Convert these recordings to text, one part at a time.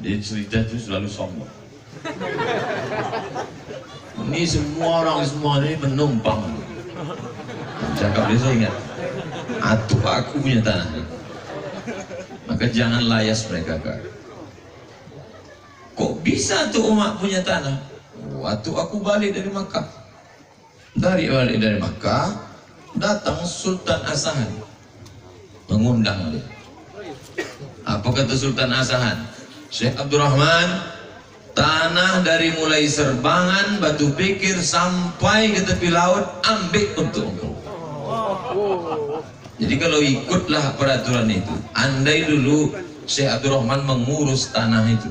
Dia cerita itu selalu sombong. Ini semua orang ini menumpang. Cakap dia, saya ingat, atuh aku punya tanah, maka jangan layas mereka kan. Kok bisa tuh umat punya tanah? Waktu aku balik dari Makkah, balik dari Makkah, datang Sultan Asahan mengundang dia. Apa kata Sultan Asahan? Syekh Abdurrahman, tanah dari mulai Serbangan, Batu Pikir sampai ke tepi laut ambil untuk engkau. Jadi kalau ikutlah peraturan itu, andai dulu Syekh Abdurrahman mengurus tanah itu,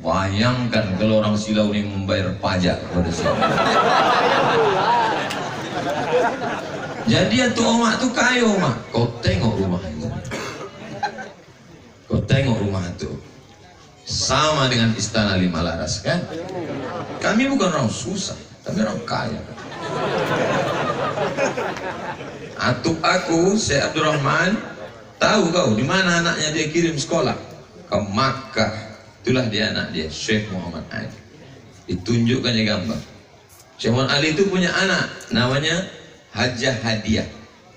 bayangkan kalau orang Silau ini membayar pajak kepada Syekh. Jadi tuh omak tuh kayo mak, kau tengok rumah itu, kau tengok rumah itu, sama dengan Istana Lima Laras kan? Kami bukan orang susah, kami orang kaya. Atuk aku, Syekh Abdurrahman, tahu kau di mana anaknya dia kirim sekolah? Ke Makkah. Itulah dia anak dia, Syekh Muhammad Ali. Ditunjukkannya gambar. Syekh Muhammad Ali itu punya anak, namanya Hajah Hadiah.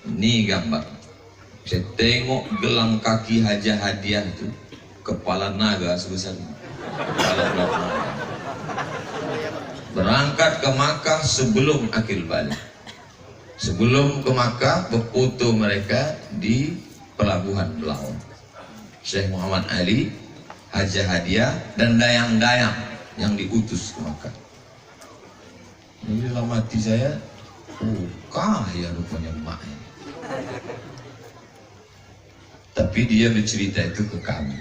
Ini gambar. Saya tengok gelang kaki Hajah Hadiah itu, kepala naga sebesar ini. Kepala naga. Berangkat ke Makkah sebelum akil balik. Sebelum ke Makkah, berfoto mereka di pelabuhan Belawan. Syekh Muhammad Ali, Hajah Hadiah, dan dayang-dayang yang diutus ke Makkah. Ini dalam hati saya, oh kaya rupanya emaknya. Tapi dia bercerita itu ke kami,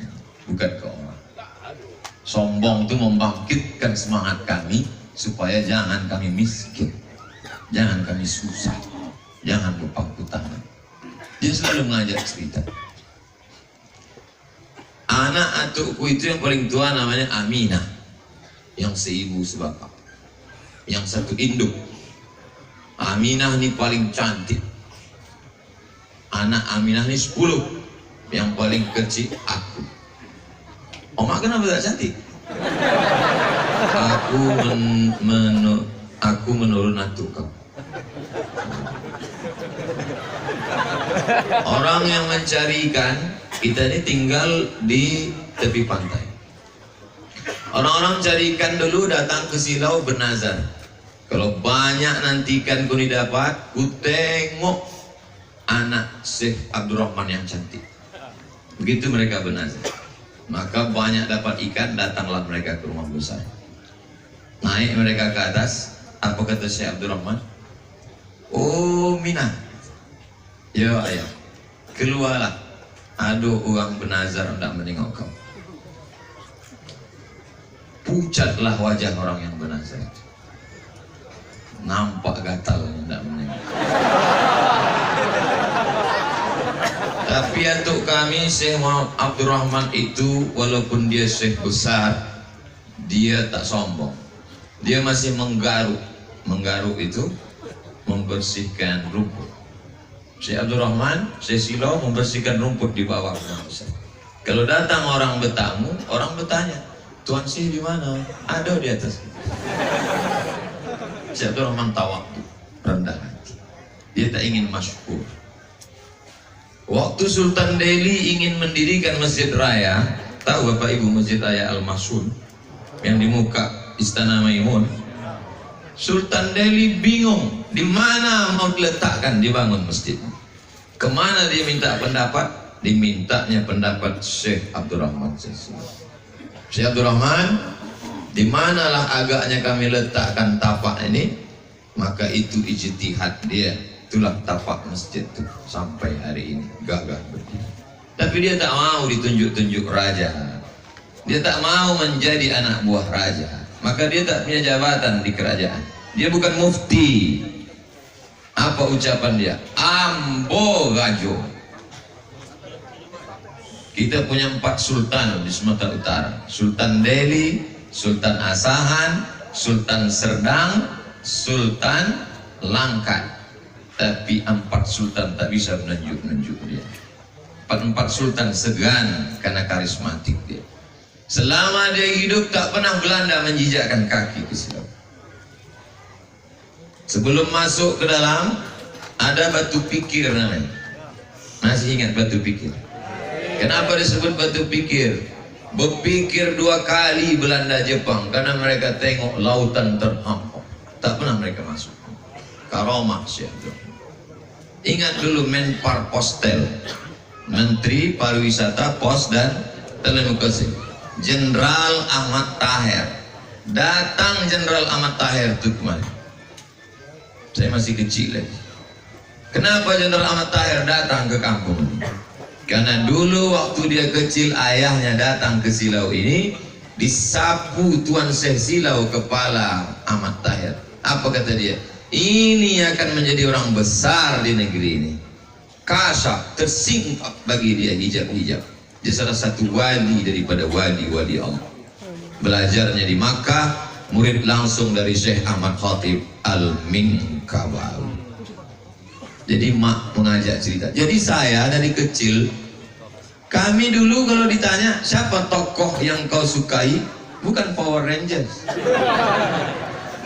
bukan ke orang. Sombong itu membangkitkan semangat kami supaya jangan kami miskin, jangan kami susah, jangan berpangku tangan. Dia selalu mengajak cerita. Anak atukku itu yang paling tua namanya Aminah, yang seibu sebapak, yang satu induk. Aminah ini paling cantik. Anak Aminah ini 10, yang paling kecil aku. Omak kenapa tak cantik? Aku menurun atuk kau. Orang yang mencari ikan, kita ini tinggal di tepi pantai. Orang-orang cari ikan dulu datang ke Silau bernazar. Kalau banyak nanti ikan ku dapat, ku tengok anak Syekh Abdurrahman yang cantik. Begitu mereka bernazar. Maka banyak dapat ikan, datanglah mereka ke rumah besar. Naik mereka ke atas. Apa kata Syekh Abdurrahman? Oh Minah, ya ayah, keluarlah. Aduh orang bernazar hendak menengok kau. Pucatlah wajah orang yang bernazar. Nampak gatal hendak menengok. Tapi untuk kami Syekh Abdurrahman itu, walaupun dia Syekh besar, dia tak sombong. Dia masih menggaruk. Menggaruk itu membersihkan rumput. Syekh Abdurrahman, Syekh Silau membersihkan rumput di bawah rumah besar. Kalau datang orang bertamu, orang bertanya, Tuan Syekh di mana? Ada di atas. Syekh Abdurrahman tawakal, rendah hati. Dia tak ingin masyhur. Waktu Sultan Delhi ingin mendirikan masjid raya, tahu Bapak Ibu Masjid Raya Al-Masun yang di muka Istana Maimun? Sultan Delhi bingung di mana mau diletakkan dibangun masjid. Kemana dia minta pendapat? Dimintanya pendapat Syekh Abdurrahman. Syekh Abdurrahman, di manalah agaknya kami letakkan tapak ini? Maka itu ijtihad dia. Itulah tapak masjid itu sampai hari ini gagah berdiri. Tapi dia tak mau ditunjuk-tunjuk raja. Dia tak mau menjadi anak buah raja. Maka dia tak punya jabatan di kerajaan. Dia bukan mufti. Apa ucapan dia? Ambo gajo. Kita punya 4 sultan di Sumatera Utara. Sultan Delhi, Sultan Asahan, Sultan Serdang, Sultan Langkat. Tapi 4 sultan tak bisa menunjuk dia. 4 sultan segan karena karismatik dia. Selama dia hidup tak pernah Belanda menjijakkan kaki ke Silau. Sebelum masuk ke dalam ada batu pikir namanya. Masih ingat batu pikir? Kenapa disebut batu pikir? Berpikir 2 kali Belanda Jepang karena mereka tengok lautan terhampar. Tak pernah mereka masuk. Karomah Syekh. Ingat dulu Menpar Postel, Menteri Pariwisata, Pos dan Telekomunikasi, Jenderal Ahmad Taher. Datang Jenderal Ahmad Taher itu kemarin. Saya masih kecil lagi. Kenapa Jenderal Ahmad Taher datang ke kampung? Karena dulu waktu dia kecil ayahnya datang ke Silau ini, disapu Tuan Syekh Silau kepala Ahmad Taher. Apa kata dia? Ini akan menjadi orang besar di negeri ini. Kasyaf, tersingkap bagi dia hijab-hijab. Dia salah satu wali daripada wali-wali Allah. Belajarnya di Makkah, murid langsung dari Syekh Ahmad Khatib Al-Minkabawi. Jadi mak mengajak cerita. Jadi saya dari kecil, kami dulu kalau ditanya siapa tokoh yang kau sukai, bukan Power Rangers,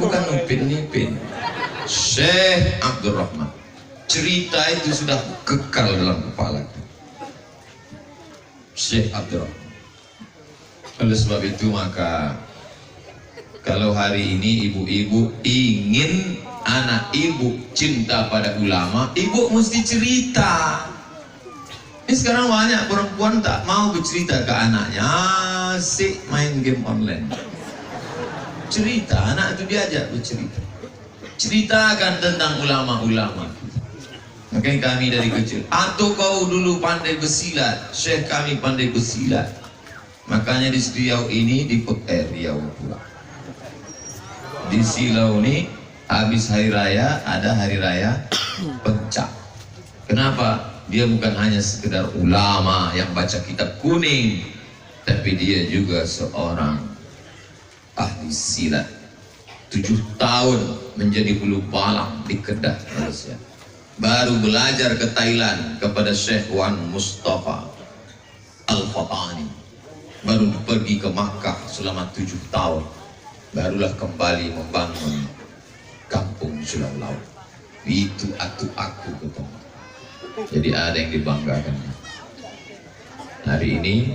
bukan Upin Ipin, Syekh Abdul Rahman. Cerita itu sudah kekal dalam kepala. Syekh Abdul Rahman. Oleh sebab itu maka kalau hari ini ibu-ibu ingin anak ibu cinta pada ulama, ibu mesti cerita. Ini sekarang banyak perempuan tak mau bercerita ke anaknya, asik main game online. Cerita, anak itu diajak bercerita. Ceritakan tentang ulama-ulama. Makanya kami dari kecil, atau kau dulu pandai bersilat, Syekh kami pandai bersilat. Makanya di Riau ini di Riau pula. Di Silau ini habis hari raya ada hari raya Pencak. Kenapa? Dia bukan hanya sekedar ulama yang baca kitab kuning, tapi dia juga seorang ahli silat. 7 tahun menjadi bulu balang di Kedah, Malaysia. Baru belajar ke Thailand kepada Syekh Wan Mustafa Al-Fatani. Baru pergi ke Makkah selama 7 tahun. Barulah kembali membangun kampung Silau Laut. Itu aku ketemu. Jadi ada yang dibanggakan. Hari ini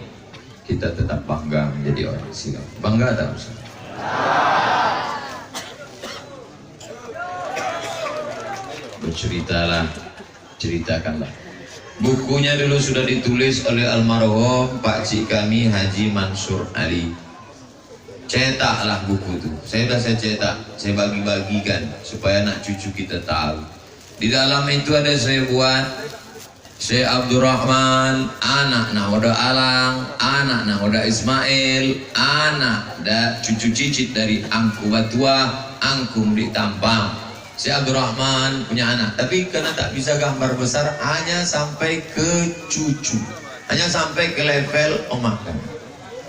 kita tetap bangga menjadi orang Silau. Bangga tak Ustaz? Berceritalah, ceritakanlah. Bukunya dulu sudah ditulis oleh almarhum Pak Cik kami Haji Mansur Ali. Cetaklah buku itu. Saya cetak, saya bagi-bagikan supaya anak cucu kita tahu. Di dalam itu ada saya buat Syekh Abdul Rahman, anak Nahoda Alang, anak Nahoda Ismail, anak dan cucu cicit dari Angku Batua, Angkum di Tampang. Syekh Abdul Rahman punya anak, tapi karena tak bisa gambar besar, hanya sampai ke cucu, hanya sampai ke level omak kan,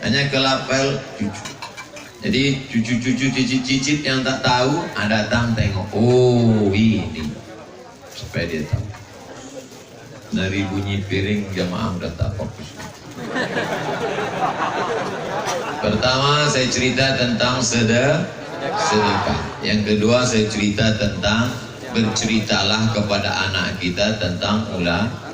hanya ke level cucu. Jadi cucu-cucu cicit-cicit yang tak tahu, datang tengok, oh ini, supaya dia tahu. Dari bunyi piring jamaah udah tak fokus. Pertama saya cerita tentang sedekah. Yang kedua saya cerita tentang berceritalah kepada anak kita tentang ulama.